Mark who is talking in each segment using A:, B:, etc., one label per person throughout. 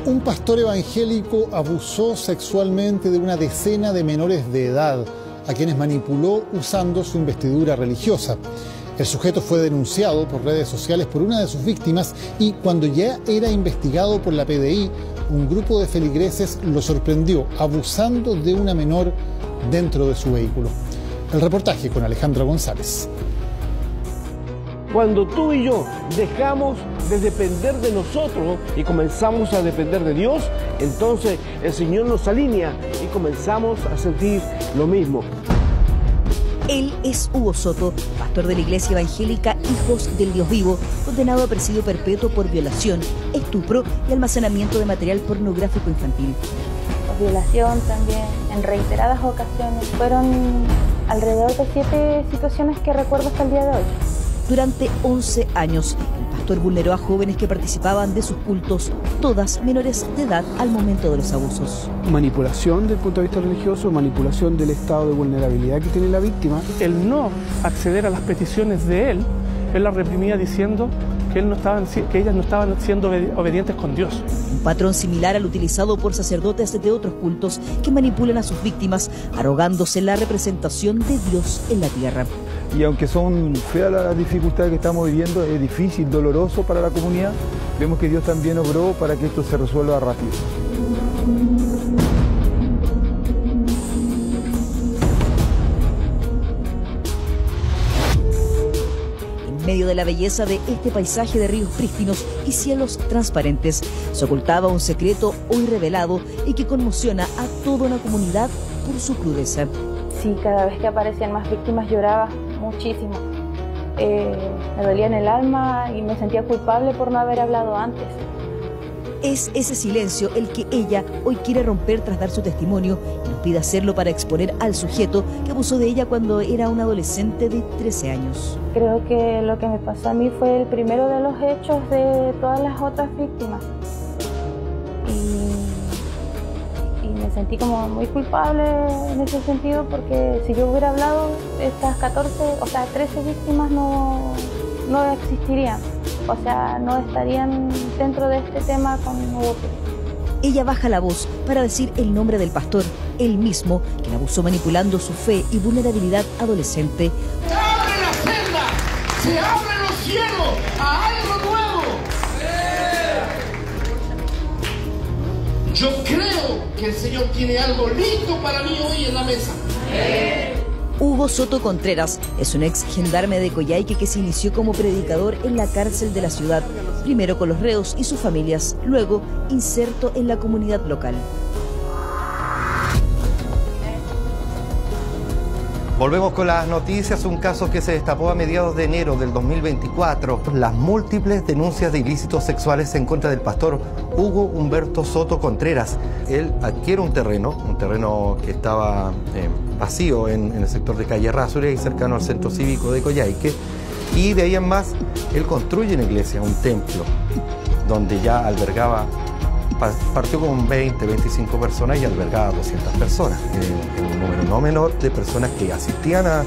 A: Un pastor evangélico abusó sexualmente de una decena de menores de edad, a quienes manipuló usando su investidura religiosa. El sujeto fue denunciado por redes sociales por una de sus víctimas y cuando ya era investigado por la PDI, un grupo de feligreses lo sorprendió abusando de una menor dentro de su vehículo. El reportaje con Alejandra González.
B: Cuando tú y yo dejamos de depender de nosotros y comenzamos a depender de Dios, entonces el Señor nos alinea y comenzamos a sentir lo mismo.
C: Él es Hugo Soto, pastor de la Iglesia Evangélica Hijos del Dios Vivo, condenado a presidio perpetuo por violación, estupro y almacenamiento de material pornográfico infantil.
D: Por violación también, en reiteradas ocasiones. Fueron alrededor de 7 situaciones que recuerdo hasta el día de hoy.
C: Durante 11 años, el pastor vulneró a jóvenes que participaban de sus cultos, todas menores de edad al momento de los abusos.
E: Manipulación desde el punto de vista religioso, manipulación del estado de vulnerabilidad que tiene la víctima.
F: El no acceder a las peticiones de él la reprimía diciendo que ellas no estaban siendo obedientes con Dios.
C: Un patrón similar al utilizado por sacerdotes de otros cultos que manipulan a sus víctimas, arrogándose la representación de Dios en la tierra.
G: Y aunque son feas las dificultades que estamos viviendo, es difícil, doloroso para la comunidad, vemos que Dios también obró para que esto se resuelva rápido.
C: En medio de la belleza de este paisaje de ríos prístinos y cielos transparentes, se ocultaba un secreto hoy revelado y que conmociona a toda una comunidad por su crudeza.
D: Sí, cada vez que aparecían más víctimas lloraba muchísimo. Me dolía en el alma y me sentía culpable por no haber hablado antes.
C: Es ese silencio el que ella hoy quiere romper tras dar su testimonio y nos pide hacerlo para exponer al sujeto que abusó de ella cuando era una adolescente de 13 años.
D: Creo que lo que me pasó a mí fue el primero de los hechos de todas las otras víctimas. Y me sentí como muy culpable en ese sentido porque si yo hubiera hablado, estas 13 víctimas no existirían. O sea, no estarían dentro de este tema con Hugo.
C: Ella baja la voz para decir el nombre del pastor, él mismo, quien abusó manipulando su fe y vulnerabilidad adolescente.
H: ¡Se abre la senda! ¡Se abren los cielos a algo nuevo! Yo creo que el Señor tiene algo listo para mí hoy en la mesa.
C: Hugo Soto Contreras es un ex gendarme de Coyhaique que se inició como predicador en la cárcel de la ciudad, primero con los reos y sus familias, luego inserto en la comunidad local.
I: Volvemos con las noticias, un caso que se destapó a mediados de enero del 2024. Las múltiples denuncias de ilícitos sexuales en contra del pastor Hugo Humberto Soto Contreras. Él adquiere un terreno que estaba vacío en el sector de Calle Errázuriz y cercano al centro cívico de Coyhaique. Y de ahí en más, él construye una iglesia, un templo, donde ya albergaba, partió con 20, 25 personas y albergaba 200 personas. Un número no menor de personas que asistían a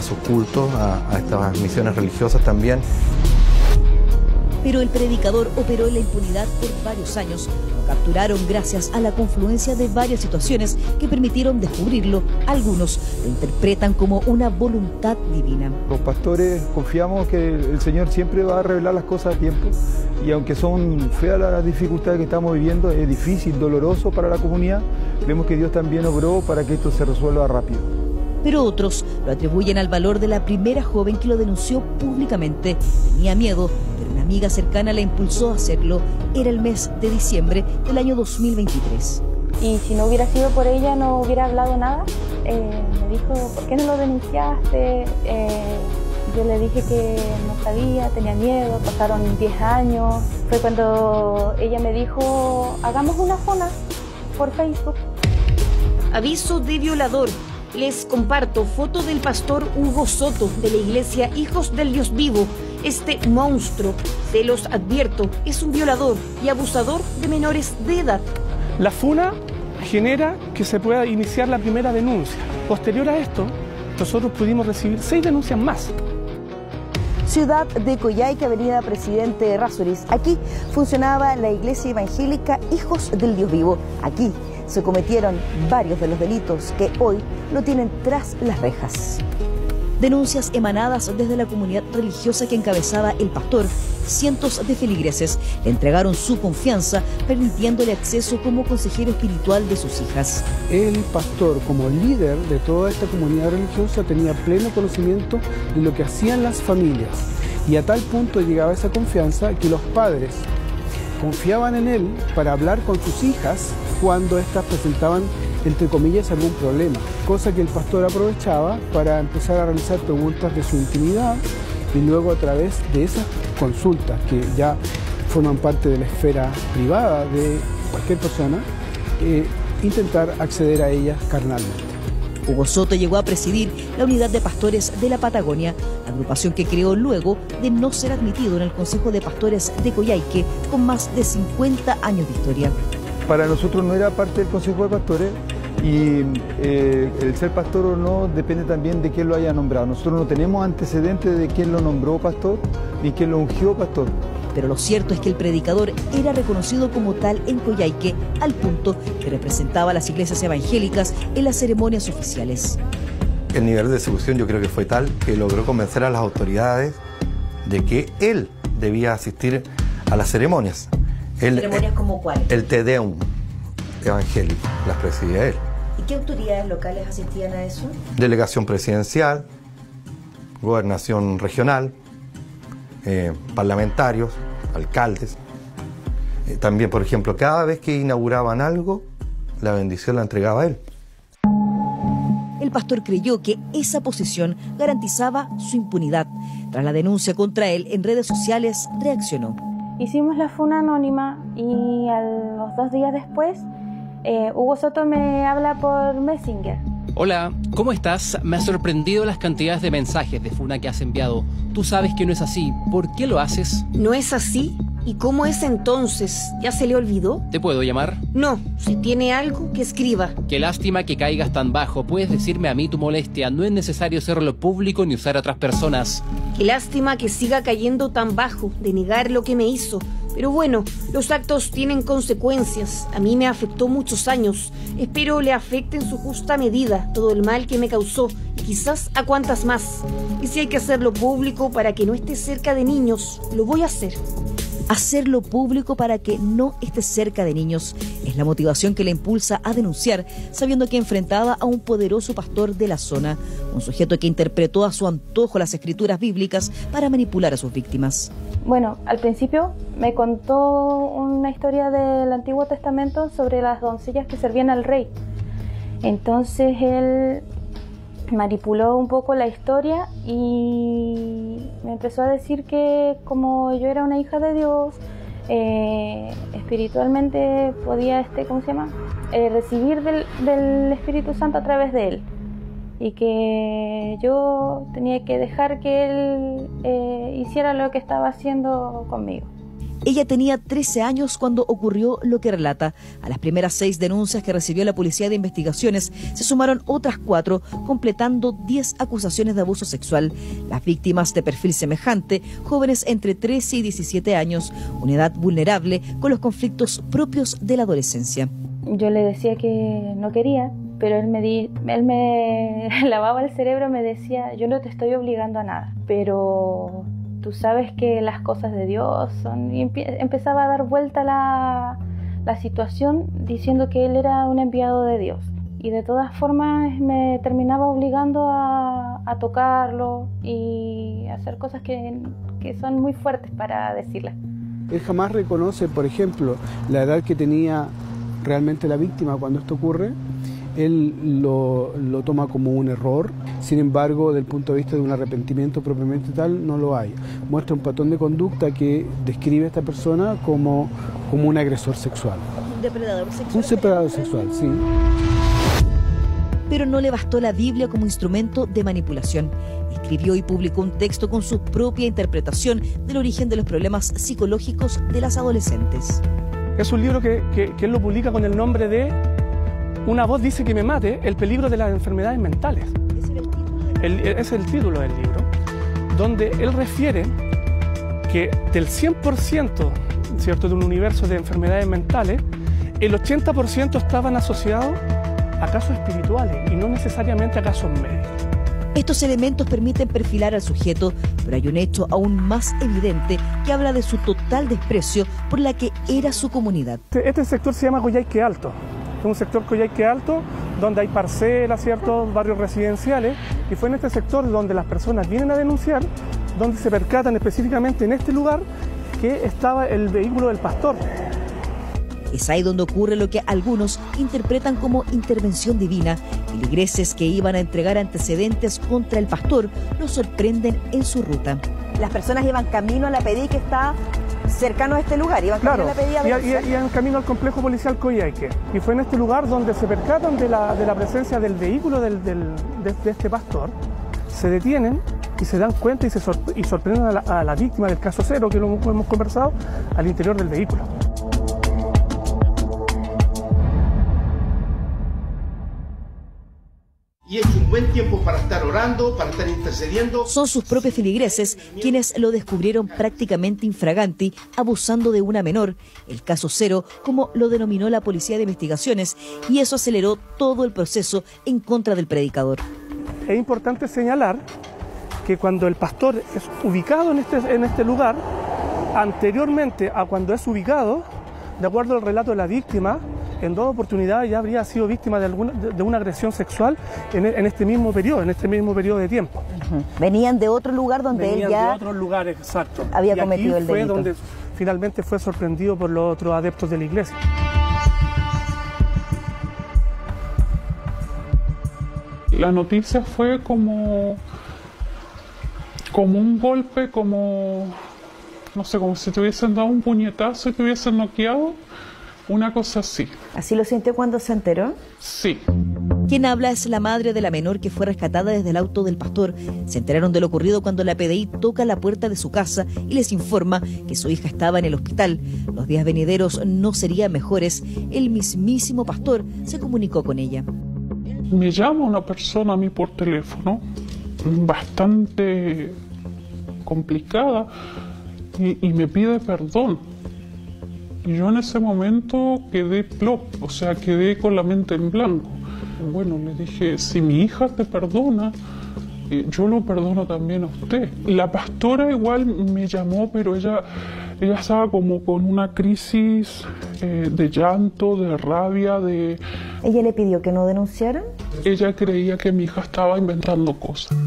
I: sus cultos, a estas misiones religiosas también.
C: Pero el predicador operó en la impunidad por varios años. Lo capturaron gracias a la confluencia de varias situaciones que permitieron descubrirlo. Algunos lo interpretan como una voluntad divina.
G: Los pastores confiamos que el Señor siempre va a revelar las cosas a tiempo y aunque son feas las dificultades que estamos viviendo, es difícil, doloroso para la comunidad, vemos que Dios también obró para que esto se resuelva rápido.
C: Pero otros lo atribuyen al valor de la primera joven que lo denunció públicamente. Tenía miedo, pero una amiga cercana la impulsó a hacerlo. Era el mes de diciembre del año 2023.
D: Y si no hubiera sido por ella, no hubiera hablado nada. Me dijo, ¿por qué no lo denunciaste? Yo le dije que no sabía, tenía miedo, pasaron 10 años. Fue cuando ella me dijo, hagamos una zona por Facebook.
C: Aviso de violador. Les comparto foto del pastor Hugo Soto de la Iglesia Hijos del Dios Vivo. Este monstruo, se los advierto, es un violador y abusador de menores de edad.
F: La funa genera que se pueda iniciar la primera denuncia. Posterior a esto, nosotros pudimos recibir 6 denuncias más.
J: ciudad de Coyhaique, avenida Presidente Errázuriz. Aquí funcionaba la iglesia evangélica Hijos del Dios Vivo. Aquí se cometieron varios de los delitos que hoy lo tienen tras las rejas. Denuncias emanadas desde la comunidad religiosa que encabezaba el pastor. Cientos de feligreses le entregaron su confianza, permitiéndole acceso como consejero espiritual de sus hijas.
E: El pastor, como líder de toda esta comunidad religiosa, tenía pleno conocimiento de lo que hacían las familias. Y a tal punto llegaba esa confianza que los padres confiaban en él para hablar con sus hijas cuando éstas presentaban, entre comillas, algún problema. Cosa que el pastor aprovechaba para empezar a realizar preguntas de su intimidad y luego a través de esas consultas que ya forman parte de la esfera privada de cualquier persona, intentar acceder a ellas carnalmente.
J: Hugo Soto llegó a presidir la unidad de pastores de la Patagonia, agrupación que creó luego de no ser admitido en el Consejo de Pastores de Coyhaique, con más de 50 años de historia.
G: Para nosotros no era parte del Consejo de Pastores y el ser pastor o no depende también de quién lo haya nombrado. Nosotros no tenemos antecedentes de quién lo nombró pastor ni quién lo ungió pastor.
J: Pero lo cierto es que el predicador era reconocido como tal en Coyhaique, al punto que representaba a las iglesias evangélicas en las ceremonias oficiales.
I: El nivel de seducción yo creo que fue tal que logró convencer a las autoridades de que él debía asistir a las ceremonias.
J: ¿Ceremonias como cuáles?
I: El Te Deum evangélico, las presidía él.
J: ¿Y qué autoridades locales asistían a eso?
I: Delegación presidencial, gobernación regional, parlamentarios, alcaldes. También, por ejemplo, cada vez que inauguraban algo, la bendición la entregaba él.
J: El pastor creyó que esa posición garantizaba su impunidad. Tras la denuncia contra él en redes sociales, reaccionó.
D: Hicimos la funa anónima y a los 2 días después, Hugo Soto me habla por Messenger.
K: Hola, ¿cómo estás? Me ha sorprendido las cantidades de mensajes de funa que has enviado. Tú sabes que no es así. ¿Por qué lo haces?
C: ¿No es así? ¿Y cómo es entonces? ¿Ya se le olvidó?
K: ¿Te puedo llamar?
C: No, si tiene algo, que escriba.
K: Qué lástima que caigas tan bajo. Puedes decirme a mí tu molestia. No es necesario hacerlo público ni usar a otras personas.
C: Qué lástima que siga cayendo tan bajo, de negar lo que me hizo. Pero bueno, los actos tienen consecuencias. A mí me afectó muchos años. Espero le afecte en su justa medida todo el mal que me causó y quizás a cuantas más. Y si hay que hacerlo público para que no esté cerca de niños, lo voy a hacer.
J: Hacerlo público para que no esté cerca de niños es la motivación que le impulsa a denunciar, sabiendo que enfrentaba a un poderoso pastor de la zona, un sujeto que interpretó a su antojo las escrituras bíblicas para manipular a sus víctimas.
D: Bueno, al principio me contó una historia del Antiguo Testamento sobre las doncellas que servían al rey. Entonces él manipuló un poco la historia y me empezó a decir que como yo era una hija de Dios, espiritualmente podía recibir del Espíritu Santo a través de él, y que yo tenía que dejar que él hiciera lo que estaba haciendo conmigo.
J: Ella tenía 13 años cuando ocurrió lo que relata. A las primeras 6 denuncias que recibió la Policía de Investigaciones se sumaron otras 4, completando 10 acusaciones de abuso sexual. Las víctimas de perfil semejante, jóvenes entre 13 y 17 años, una edad vulnerable con los conflictos propios de la adolescencia.
D: Yo le decía que no quería, pero él me lavaba el cerebro y me decía, yo no te estoy obligando a nada, pero tú sabes que las cosas de Dios son... Y empezaba a dar vuelta la situación diciendo que él era un enviado de Dios. Y de todas formas me terminaba obligando a tocarlo y a hacer cosas que son muy fuertes para decirlas.
E: Él jamás reconoce, por ejemplo, la edad que tenía realmente la víctima cuando esto ocurre. Él lo toma como un error, sin embargo, desde el punto de vista de un arrepentimiento propiamente tal, no lo hay. Muestra un patrón de conducta que describe a esta persona como un agresor sexual.
J: ¿Un depredador sexual?
E: Un depredador sexual, sí.
J: Pero no le bastó la Biblia como instrumento de manipulación. Escribió y publicó un texto con su propia interpretación del origen de los problemas psicológicos de las adolescentes.
F: Es un libro que él lo publica con el nombre de Una voz dice que me mate, el peligro de las enfermedades mentales.
J: ¿Ese era el título?
F: Es el título del libro, donde él refiere que del 100%, ¿cierto?, de un universo de enfermedades mentales, el 80% estaban asociados a casos espirituales y no necesariamente a casos médicos.
J: Estos elementos permiten perfilar al sujeto, pero hay un hecho aún más evidente que habla de su total desprecio por la que era su comunidad.
F: Este sector se llama Coyhaique Alto. Es un sector Coyhaique Alto donde hay parcelas, ¿cierto?, barrios residenciales, y fue en este sector donde las personas vienen a denunciar, donde se percatan específicamente en este lugar que estaba el vehículo del pastor.
J: Es ahí donde ocurre lo que algunos interpretan como intervención divina. Feligreses que iban a entregar antecedentes contra el pastor los sorprenden en su ruta. Las personas iban camino a la PDI que está cercano a este lugar, iban camino a la PDI
F: iban camino al complejo policial Coyhaique. Y fue en este lugar donde se percatan de la presencia del vehículo de este pastor, se detienen y se dan cuenta y sorprenden a la víctima del caso cero, que lo hemos conversado, al interior del vehículo.
B: Y es un buen tiempo para estar orando, para estar intercediendo.
J: Son sus propios feligreses quienes lo descubrieron prácticamente infraganti, abusando de una menor, el caso cero, como lo denominó la Policía de Investigaciones, y eso aceleró todo el proceso en contra del predicador.
F: Es importante señalar que cuando el pastor es ubicado en este lugar, anteriormente a cuando es ubicado, de acuerdo al relato de la víctima, en 2 oportunidades ya habría sido víctima de una agresión sexual en este mismo periodo de tiempo.
J: Venían de otro lugar donde él ya...
F: de otros lugares, exacto.
J: Había cometido el delito.
F: Fue donde finalmente fue sorprendido por los otros adeptos de la iglesia.
L: La noticia fue como un golpe, no sé, como si te hubiesen dado un puñetazo y te hubiesen noqueado. Una cosa así.
J: ¿Así lo sintió cuando se enteró?
L: Sí.
J: Quien habla es la madre de la menor que fue rescatada desde el auto del pastor. Se enteraron de lo ocurrido cuando la PDI toca la puerta de su casa y les informa que su hija estaba en el hospital. Los días venideros no serían mejores. El mismísimo pastor se comunicó con ella.
L: Me llama una persona a mí por teléfono, bastante complicada, y me pide perdón. Y yo en ese momento quedé plop, o sea, quedé con la mente en blanco. Bueno, le dije, si mi hija te perdona, yo lo perdono también a usted. La pastora igual me llamó, pero ella estaba como con una crisis de llanto, de rabia, de...
J: ¿Ella le pidió que no denunciaran?
L: Ella creía que mi hija estaba inventando cosas.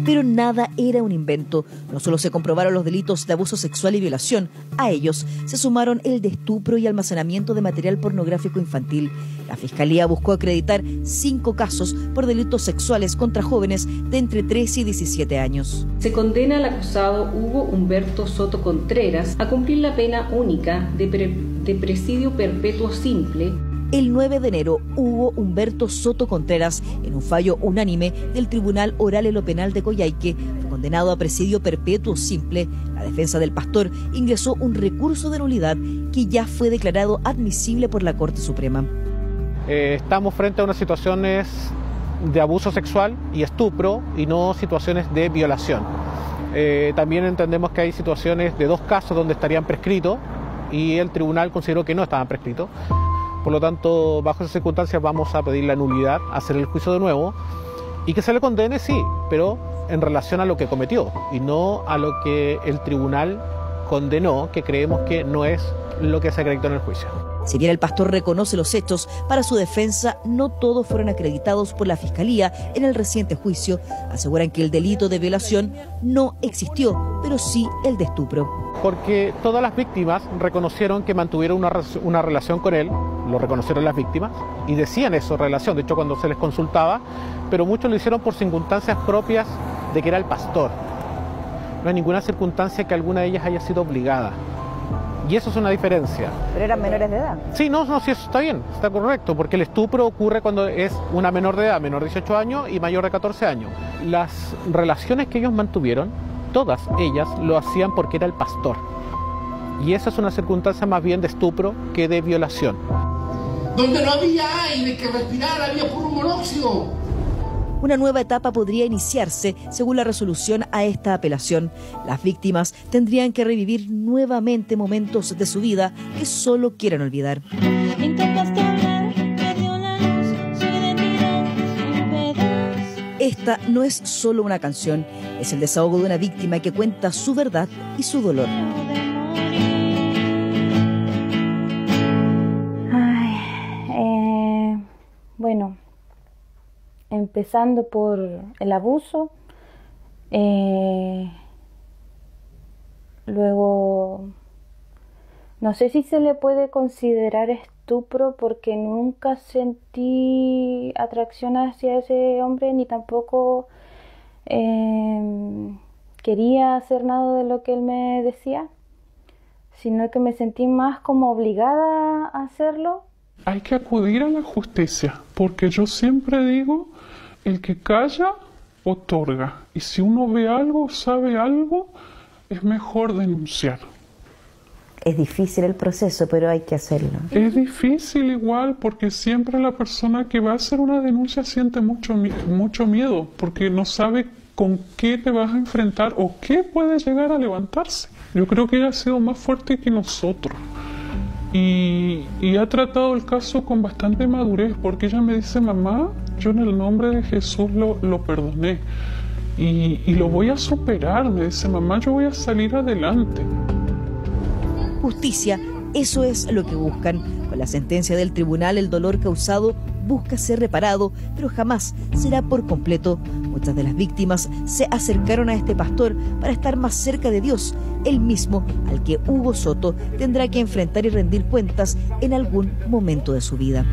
J: Pero nada era un invento. No solo se comprobaron los delitos de abuso sexual y violación, a ellos se sumaron el de estupro y almacenamiento de material pornográfico infantil. La Fiscalía buscó acreditar 5 casos por delitos sexuales contra jóvenes de entre 13 y 17 años.
M: Se condena al acusado Hugo Humberto Soto Contreras a cumplir la pena única de presidio perpetuo simple.
J: El 9 de enero, Hugo Humberto Soto Contreras, en un fallo unánime del Tribunal Oral en lo Penal de Coyhaique, fue condenado a presidio perpetuo simple. La defensa del pastor ingresó un recurso de nulidad que ya fue declarado admisible por la Corte Suprema.
N: Estamos frente a unas situaciones de abuso sexual y estupro y no situaciones de violación. También entendemos que hay situaciones de 2 casos donde estarían prescritos y el tribunal consideró que no estaban prescritos. Por lo tanto, bajo esas circunstancias vamos a pedir la nulidad, hacer el juicio de nuevo y que se le condene, sí, pero en relación a lo que cometió y no a lo que el tribunal condenó, que creemos que no es lo que se acreditó en el juicio.
J: Si bien el pastor reconoce los hechos, para su defensa no todos fueron acreditados por la Fiscalía en el reciente juicio. Aseguran que el delito de violación no existió, pero sí el de estupro.
N: Porque todas las víctimas reconocieron que mantuvieron una relación con él, lo reconocieron las víctimas, y decían eso, relación, de hecho cuando se les consultaba, pero muchos lo hicieron por circunstancias propias de que era el pastor. No hay ninguna circunstancia que alguna de ellas haya sido obligada. Y eso es una diferencia.
J: ¿Pero eran menores de edad?
N: Sí, no, sí, eso está bien, está correcto, porque el estupro ocurre cuando es una menor de edad, menor de 18 años y mayor de 14 años. Las relaciones que ellos mantuvieron, todas ellas lo hacían porque era el pastor. Y esa es una circunstancia más bien de estupro que de violación.
H: Donde no había aire que respirar, había puro monóxido.
J: Una nueva etapa podría iniciarse según la resolución a esta apelación. Las víctimas tendrían que revivir nuevamente momentos de su vida que solo quieren olvidar. Esta no es solo una canción, es el desahogo de una víctima que cuenta su verdad y su dolor.
D: Bueno, empezando por el abuso, luego no sé si se le puede considerar estupro porque nunca sentí atracción hacia ese hombre ni tampoco quería hacer nada de lo que él me decía, sino que me sentí más como obligada a hacerlo.
L: Hay que acudir a la justicia, porque yo siempre digo, el que calla, otorga. Y si uno ve algo, sabe algo, es mejor denunciar.
J: Es difícil el proceso, pero hay que hacerlo.
L: Es difícil igual, porque siempre la persona que va a hacer una denuncia siente mucho miedo, porque no sabe con qué te vas a enfrentar o qué puede llegar a levantarse. Yo creo que ella ha sido más fuerte que nosotros. Y ha tratado el caso con bastante madurez, porque ella me dice, mamá, yo en el nombre de Jesús lo perdoné y lo voy a superar. Me dice, mamá, yo voy a salir adelante.
J: Justicia, eso es lo que buscan. Con la sentencia del tribunal, el dolor causado busca ser reparado, pero jamás será por completo. Muchas de las víctimas se acercaron a este pastor para estar más cerca de Dios, el mismo al que Hugo Soto tendrá que enfrentar y rendir cuentas en algún momento de su vida.